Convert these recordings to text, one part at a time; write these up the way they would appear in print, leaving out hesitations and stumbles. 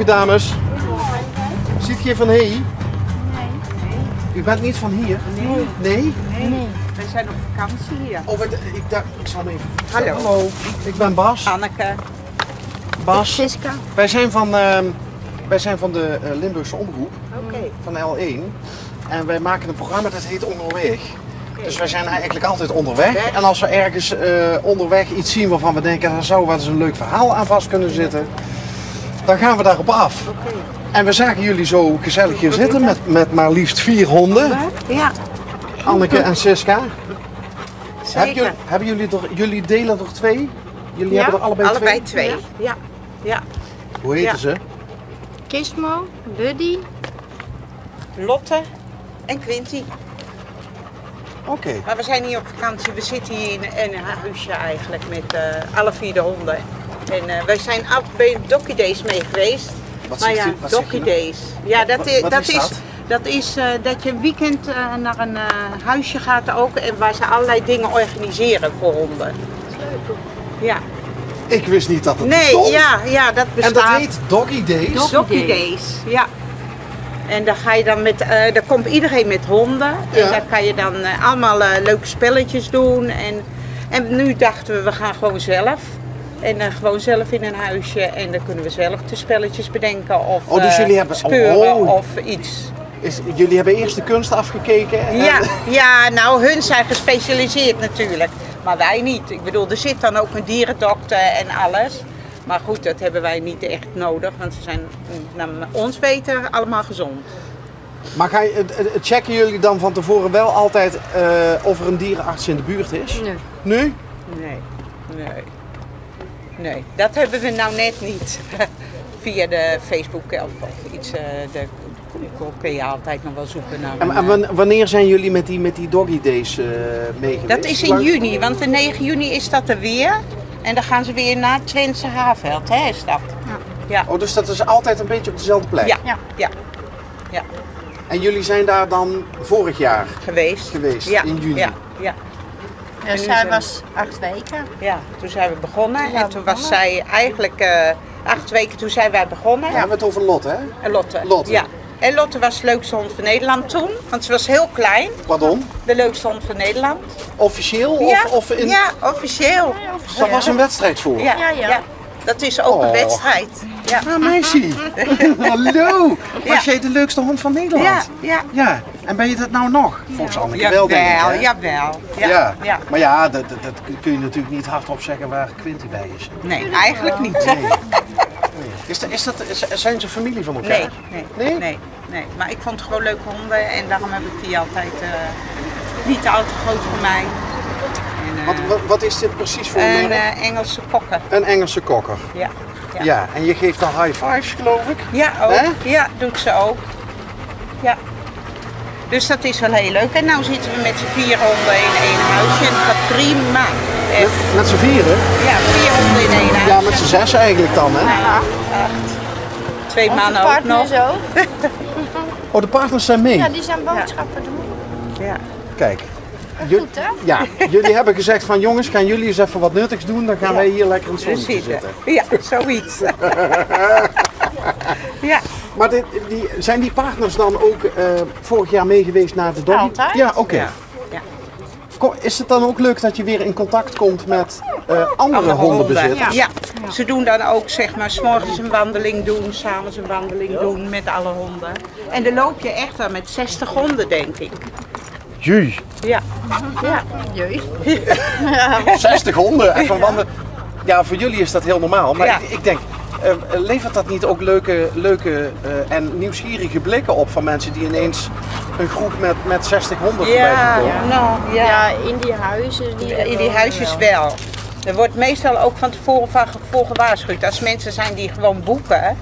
Goedemorgen dames. Ziet je van hier? Nee. U bent niet van hier? Nee. Nee? Nee. Wij zijn op vakantie hier. Oh, ik zal hem even... Hallo. Hallo, ik ben Bas. Anneke. Bas. Siska. Wij zijn van de Limburgse Omroep, Oké. van L1. En wij maken een programma dat heet Onderweg. Dus wij zijn eigenlijk altijd onderweg. En als we ergens onderweg iets zien waarvan we denken, daar zou wel eens een leuk verhaal aan vast kunnen zitten, dan gaan we daarop af. Oké. En we zagen jullie zo gezellig hier zitten met maar liefst 4 honden. Ja, Anneke en Siska. zeker. Jullie delen er 2? Jullie hebben er allebei 2? twee. Ja. Ja. Hoe heten Ja. ze? Gizmo, Buddy. Lotte en Quinty. Oké. Maar we zijn hier op vakantie. We zitten hier in een huisje eigenlijk met alle 4 de honden. En wij zijn ook bij Doggy Days mee geweest. Wat Maar zegt ja, u? Wat zegt Doggy u nou? Days. Ja, Wat is dat is dat je een weekend naar een huisje gaat ook en waar ze allerlei dingen organiseren voor honden. Ja. Ik wist niet dat het Nee, bestond. ja, dat En bestaat. dat heet Doggy Days? Doggy Days. Ja. En daar ga je dan daar komt iedereen met honden. Ja. En daar kan je dan allemaal leuke spelletjes doen. En nu dachten we gaan gewoon zelf. En gewoon zelf in een huisje. En dan kunnen we zelf de spelletjes bedenken. Of Dus jullie hebben... speuren Oh. of iets. Jullie hebben eerst de kunst afgekeken? En... Ja, nou hun zijn gespecialiseerd natuurlijk. Maar wij niet. Ik bedoel, er zit dan ook een dierendokter en alles. Maar goed, dat hebben wij niet echt nodig. Want ze zijn, naar ons weten, allemaal gezond. Maar checken jullie dan van tevoren wel altijd of er een dierenarts in de buurt is? Nee. Nu? Nee, dat hebben we nou net niet. Via de Facebook of iets. Daar kun je altijd nog wel zoeken naar. En wanneer zijn jullie met die Doggy Days mee geweest? Dat is in juni, want de 9 juni is dat er weer. En dan gaan ze weer naar Twentse Haveld, hè, is dat? Ja. Oh, dus dat is altijd een beetje op dezelfde plek? Ja. Ja. Ja. Ja. En jullie zijn daar dan vorig jaar Geweest. ja, in juni? Ja. Ja. Ja, zij was 8 weken. Ja, toen zijn we begonnen. Toen zijn En we toen was begonnen. zij eigenlijk 8 weken toen zijn wij begonnen. We hebben het over Lotte, hè? En Lotte. Lotte. Ja. En Lotte was de leukste hond van Nederland toen. Want ze was heel klein. Pardon? De leukste hond van Nederland. Officieel? Ja, Of in... ja, officieel. Daar was een wedstrijd voor? Ja, Ja. ja. Dat is ook Oh. een wedstrijd. Ja. Ah, meisje. Hallo. Was Ja. jij de leukste hond van Nederland? Ja, ja. Ja. En ben je dat nou nog? Volgens Anneke wel, denk ik, hè? Jawel. Ja. Ja. Ja. Maar ja, dat kun je natuurlijk niet hardop zeggen waar Quinty bij is. Nee, eigenlijk niet. Zijn ze familie van elkaar? Nee. Maar ik vond het gewoon leuke honden en daarom heb ik die altijd niet al te groot voor mij. En, Wat is dit precies voor een merk? Engelse kokker. Een Engelse kokker. Ja. Ja, en je geeft dan high fives, geloof ik? Ja, ook. Hè? Ja, doet ze ook. Ja. Dus dat is wel heel leuk. En nu zitten we met z'n 4 honden in één huisje en het gaat prima. Echt. Met z'n vieren? Ja, 4 honden in één huisje. Ja, met z'n 6 eigenlijk dan, hè? Ja, 8. 2 mannen ook partner nog. zo. Oh, de partners zijn mee? Ja, die zijn boodschappen doen. Ja. Kijk. Goed, hè? Ja, jullie hebben gezegd van jongens, gaan jullie eens even wat nuttigs doen, dan gaan wij hier lekker in het Dus zonnetje zitten. Ja, zoiets. Ja. Maar zijn die partners dan ook vorig jaar mee geweest naar de Doggy? Altijd. Ja, oké. Ja. Ja. Is het dan ook leuk dat je weer in contact komt met andere hondenbezitters? Ja. Ze doen dan ook zeg maar 's morgens een wandeling doen, 's avonds een wandeling doen met alle honden. En dan loop je echt wel met 60 honden, denk ik. Jee, Ja. Ja. Jee. 60 honden en van wandelen. Ja, voor jullie is dat heel normaal. Maar Ja. ik denk, levert dat niet ook leuke en nieuwsgierige blikken op van mensen die ineens een groep met 60 honden voorbij Ja, komen? nou, ja. Ja, in die huizen. In die huisjes wel. Er wordt meestal ook van tevoren voor gewaarschuwd. Als mensen zijn die gewoon boeken,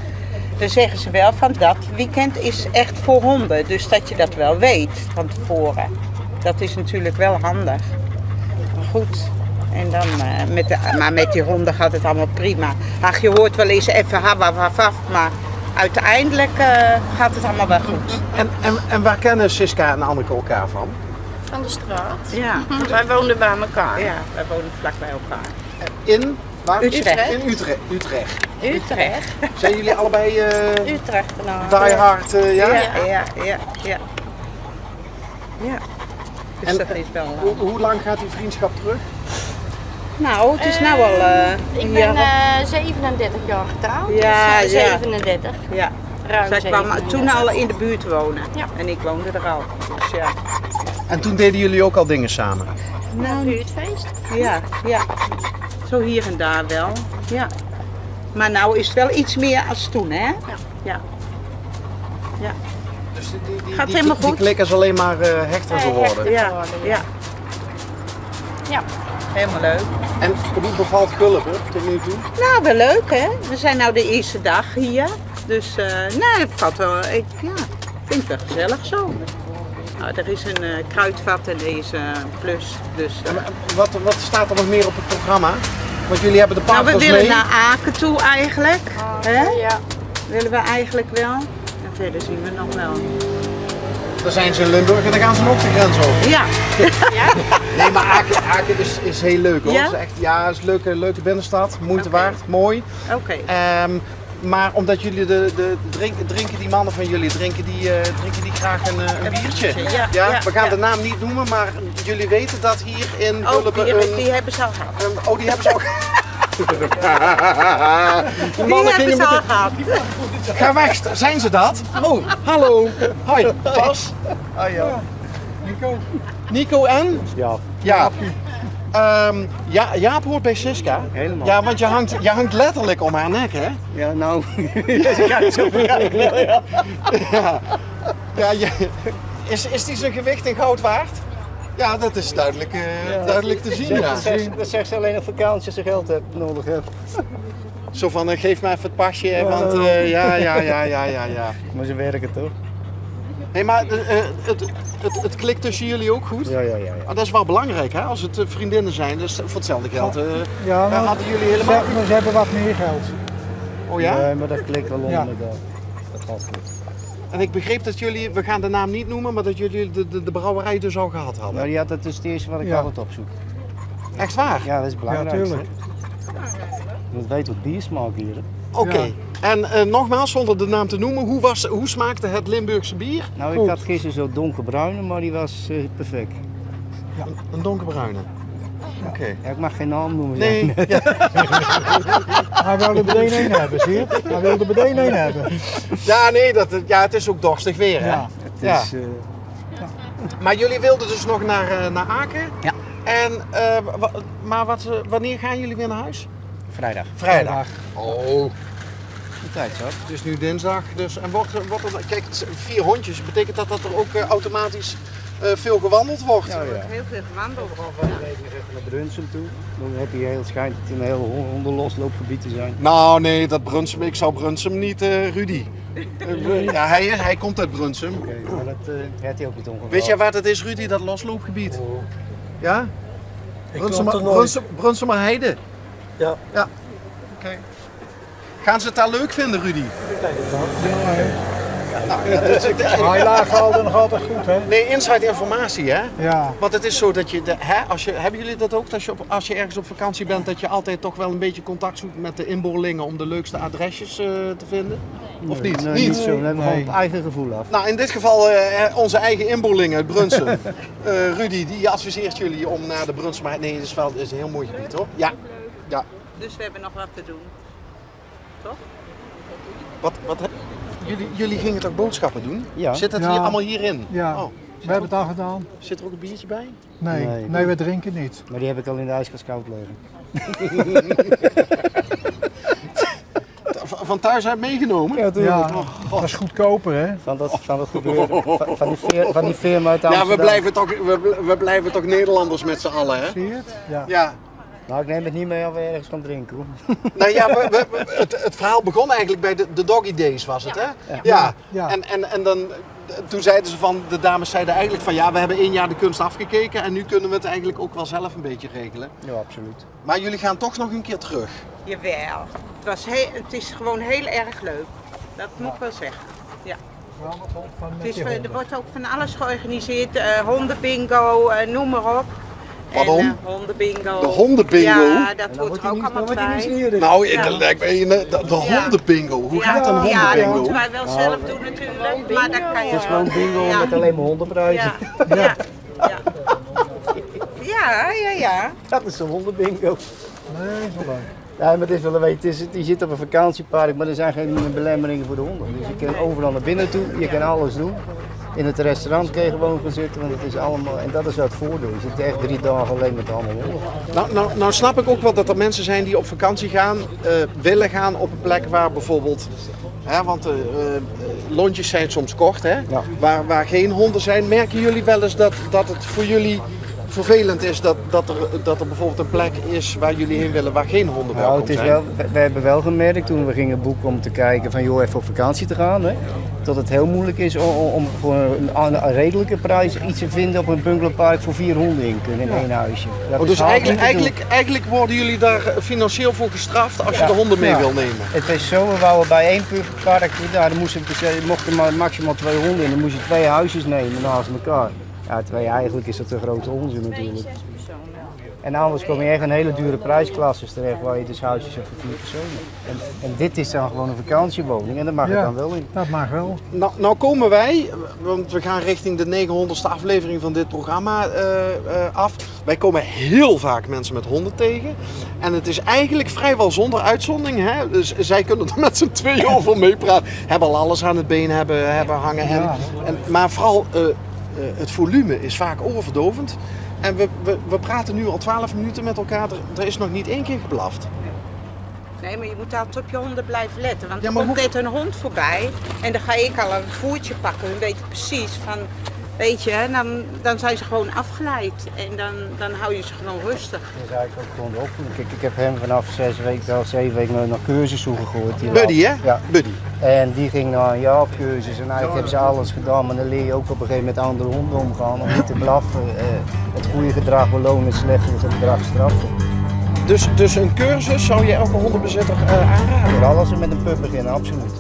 dan zeggen ze wel van dat weekend is echt voor honden. Dus dat je dat wel weet van tevoren. Dat is natuurlijk wel handig. Maar goed. En dan maar met die honden gaat het allemaal prima. Ach, je hoort wel eens even haf, maar uiteindelijk gaat het allemaal wel goed. En waar kennen Siska en Anneke elkaar van? Van de straat. Ja, Wij woonden bij elkaar. ja wij wonen vlak bij elkaar. In? Waar? Utrecht. In Utrecht. Utrecht. Zijn jullie allebei Utrecht. Nou, die hard, ja? Ja. Dus En, dat is wel... Hoe lang gaat die vriendschap terug? Nou, het is nou al... ik ben 37 jaar getrouwd. Ja, dus, ja. 37. Ja. Ruim Zij kwam 37. toen al in de buurt wonen. Ja. En ik woonde er al. Dus ja. En toen deden jullie ook al dingen samen? Nou, buurtfeest. Ja. Zo hier en daar wel. Ja. Maar nou is het wel iets meer als toen, hè? Ja. Dus Gaat helemaal die goed. klik is alleen maar hechter geworden. Ja. Ja. Helemaal leuk. En hoe bevalt Gulpen tot nu toe? Nou, wel leuk, hè? We zijn nou de eerste dag hier. Dus, nee, het valt wel... Ik vind het wel gezellig zo. Nou, er is een kruidvat en deze plus. Dus, En wat staat er nog meer op het programma? Want jullie hebben de nou, we partners willen mee. naar Aken toe eigenlijk. Hè? Ja. Willen we eigenlijk wel. En verder zien we nog wel. Dan zijn ze in Limburg en dan gaan ze nog de grens over. Ja. Ja? Nee, maar Aken is heel leuk hoor. Ja? Het is echt, ja, het is een leuke binnenstad. Moeite Oké. waard, mooi. Oké. Maar omdat jullie drinken die mannen van jullie, drinken die graag een biertje. Ja, we gaan ja. de naam niet noemen, maar jullie weten dat hier in Oh, Gulpen die hebben ze al gehad. die hebben ze ook. Die Die mannen hebben gingen ze al meteen... gehad. Ga weg, zijn ze dat? Oh, hallo. Hoi, Bas. ja. Nico en? Ja, Jaap. Jaap hoort bij Siska. Helemaal. Ja, want je hangt letterlijk om haar nek, hè? ja nou, ze kijkt zo bekijken wel, ja. Is die zijn gewicht in goud waard? Ja, dat is duidelijk te zien, ja. Dat zegt ze alleen op vakantie als ze geld nodig hebt. Zo van, geef me even het pasje, want ja. Maar ze werken toch? Hey, maar het klikt tussen jullie ook goed? Ja. Maar dat is wel belangrijk, hè? Als het vriendinnen zijn, dus voor hetzelfde geld Ja, nou, hadden jullie helemaal... ze hebben wat meer geld. Oh ja? Nee, maar dat klikt wel Ja. inderdaad. Dat gaat goed. En ik begreep dat jullie, we gaan de naam niet noemen, maar dat jullie de brouwerij dus al gehad hadden. Nou ja, dat is het eerste wat ik Ja. altijd opzoek. Echt waar? Ja, dat is het belangrijkste. tuurlijk. Je moet weten wat bier smaakt hier. Hè. Oké. Ja. En nogmaals, zonder de naam te noemen, hoe smaakte het Limburgse bier? Nou, Goed. ik had gisteren zo'n donkerbruine, maar die was perfect. Een donkerbruine. Oké. Ja, ik mag geen naam noemen. Nee, zeg. ja, Hij wilde er meteen één hebben, zie je? Hij wilde er meteen één hebben. het is ook dorstig weer, hè? Ja. Het Ja. is, Maar jullie wilden dus nog naar Aken? Ja. En, wanneer gaan jullie weer naar huis? vrijdag. Vrijdag. Oh, De tijd zat. het is nu dinsdag. Dus, en wordt er, kijk, 4 hondjes, betekent dat er ook automatisch veel gewandeld wordt? Ja, ja. Heel veel gewandeld. Even naar Brunsum toe. Dan heb je heel schijnt het een heel hondenlosloopgebied te zijn. Nou nee, dat Brunsum, ik zou Brunsum niet, Rudy. Ja, hij komt uit Brunsum. Oké, maar dat heeft hij ook niet ongeveer. Weet jij waar dat is, Rudy, dat losloopgebied? Ja? nooit. Brunsumer Heide. Ja. Ja. Oké. Gaan ze het daar leuk vinden, Rudy? Hij laag haalde nog altijd goed, hè? Nee, inside informatie, hè? Ja. Want het is zo dat je, hebben jullie dat ook, dat als je ergens op vakantie bent, dat je altijd toch wel een beetje contact zoekt met de inboorlingen om de leukste adresjes te vinden? Of niet? Nee, niet? niet zo. Dan hebben we gewoon Nee. het eigen gevoel af. Nou, in dit geval onze eigen inboorling uit Brunsum. Rudy, die adviseert jullie om naar de Brunsum. Nee, het is een heel mooi gebied, hoor. Ja. Ja. Dus we hebben nog wat te doen. Jullie gingen toch boodschappen doen? Ja. Zit het Ja. hier allemaal hierin? Ja. Oh, We hebben het al gedaan. zit er ook een biertje bij? Nee, Nee. nee, we drinken niet. Maar die heb ik al in de ijskast koud liggen. Van thuis uit meegenomen? Ja, dat is goedkoper, hè? Van dat gebeuren. Van die firma uit Ja, Amsterdam. we blijven toch Nederlanders met z'n allen, hè? Zie je het? Ja. Ja. Nou, ik neem het niet mee als we ergens gaan drinken hoor. Nou ja, het verhaal begon eigenlijk bij de Doggy Days, was het, hè? Ja. Ja. En dan, toen zeiden ze van, de dames zeiden eigenlijk van, ja, we hebben 1 jaar de kunst afgekeken en nu kunnen we het eigenlijk ook wel zelf een beetje regelen. Ja, absoluut. Maar jullie gaan toch nog een keer terug. Jawel. Het is gewoon heel erg leuk. Dat moet ik wel zeggen. Ja. Er wordt ook van alles georganiseerd. Hondenbingo, noem maar op. Pardon? En hondenbingo. De hondenbingo? Ja, dat hoort er ook allemaal bij. Nou, dat lijkt me de hondenbingo. Hoe gaat een Ja, dat hondenbingo? moeten wij wel zelf doen natuurlijk, maar dat kan je Het is gewoon bingo Ja. met alleen maar hondenprijzen. Ja, ja, ja. Ja. Dat is een hondenbingo. Nee, is wel leuk. Ja, maar het is wel een beetje, je zit op een vakantiepark, maar er zijn geen belemmeringen voor de honden. Dus je kan overal naar binnen toe, je kan alles doen. In het restaurant kun je gewoon gaan zitten, want het is allemaal, en dat is wel het voordeel. Je zit echt 3 dagen alleen met allemaal honden. Nou snap ik ook wel dat er mensen zijn die op vakantie gaan, willen gaan op een plek waar bijvoorbeeld, want lontjes zijn soms kort, hè, Ja. waar geen honden zijn. Merken jullie wel eens dat het voor jullie vervelend is dat er bijvoorbeeld een plek is waar jullie heen willen waar geen honden Nou, welkom het is zijn? wel, we hebben wel gemerkt toen we gingen boeken om te kijken van joh, even op vakantie te gaan, hè, dat het heel moeilijk is om voor een redelijke prijs iets te vinden op een bungalowpark voor 4 honden in kunnen in één huisje. Dat is Dus haast niet te doen. eigenlijk worden jullie daar financieel voor gestraft als je de honden mee wil nemen. Het is zo, we wouden bij één park, daar mochten maar maximaal 2 honden in, dan moest je 2 huisjes nemen naast elkaar. Ja, 2 eigenlijk is dat een grote onzin natuurlijk. En anders kom je echt in hele dure prijsklasses terecht waar je dus huisjes hebt voor 4 personen. En dit is dan gewoon een vakantiewoning en daar mag het dan wel in. Dat mag wel. Nou komen wij, want we gaan richting de 900ste aflevering van dit programma af. Wij komen heel vaak mensen met honden tegen. En het is eigenlijk vrijwel zonder uitzondering. Hè? Dus zij kunnen er met z'n tweeën over meepraten. Hebben al alles aan het been hebben hangen. Maar vooral het volume is vaak overdovend. En we praten nu al 12 minuten met elkaar. Er is nog niet 1 keer geblaft. Nee, maar je moet altijd op je honden blijven letten. Want Ja, er maar komt net een hond voorbij en dan ga ik al een voertje pakken. Dan weet je precies van, weet je, dan zijn ze gewoon afgeleid. En dan hou je ze gewoon rustig. Dat is eigenlijk ook gewoon de opvoeding. Kijk, ik heb hem vanaf 6 weken of 7 weken naar cursus toegegooid. Buddy, hè? Ja. Buddy. En die ging naar een jaar op cursus en eigenlijk hebben ze alles gedaan. Maar dan leer je ook op een gegeven moment met andere honden omgaan. Om niet te blaffen, het goede gedrag belonen, het slechte gedrag straffen. Dus een cursus zou je elke hondenbezitter aanraden? Vooral als ze met een pup beginnen, absoluut.